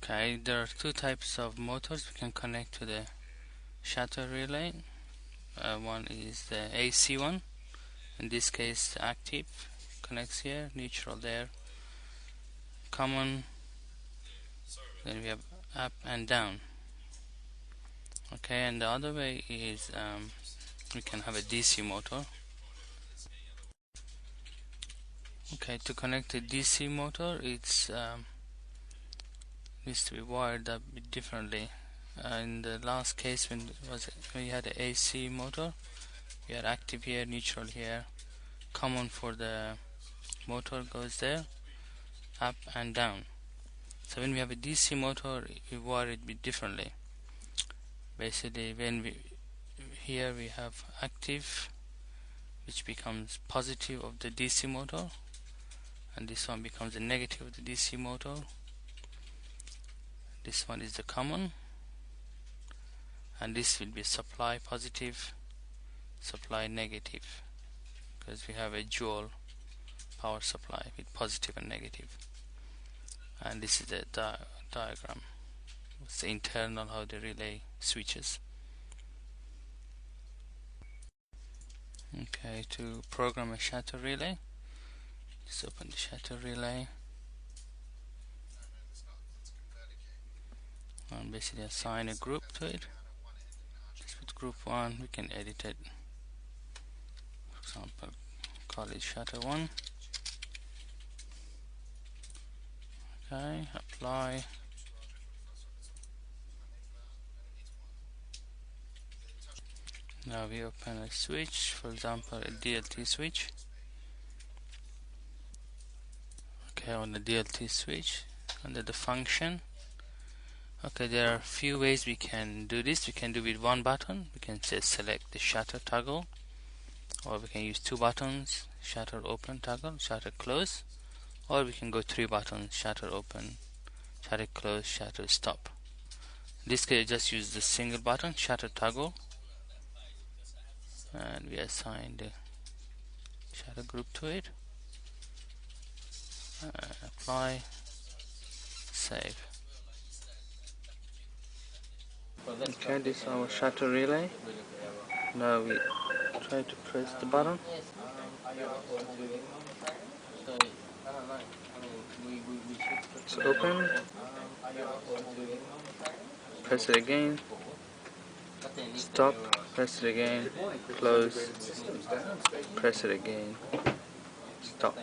Okay, there are two types of motors we can connect to the shatter relay. One is the AC one. In this case, active connects here, neutral there, common, then we have up and down. Okay, and the other way is we can have a DC motor. Okay, to connect a DC motor, it's needs to be wired a bit differently. In the last case, when we had an AC motor, we had active here, neutral here, common for the motor goes there, up and down. So when we have a DC motor, we wire it a bit differently. Basically, here we have active, which becomes positive of the DC motor, and this one becomes the negative of the DC motor. This one is the common, and this will be supply positive, supply negative, because we have a dual power supply with positive and negative. And this is the diagram. It's the internal how the relay switches. Okay, to program a shatter relay, just open the shatter relay and basically assign a group to it. Just with group 1, we can edit it. For example, call it shatter 1. Okay, apply. Now we open a switch, for example a DLT switch. Okay, on the DLT switch, under the function, okay, there are a few ways we can do this. We can do with one button. We can just select the shutter toggle, or we can use two buttons, shutter open toggle, shutter close, or we can go three buttons, shutter open, shutter close, shutter stop. In this case, just use the single button, shutter toggle, and we assign the shadow group to it. Apply, save. Okay, this is our shutter relay. Now we try to press the button. It's open. Press it again. Stop. Press it again. Close. Press it again. Stop.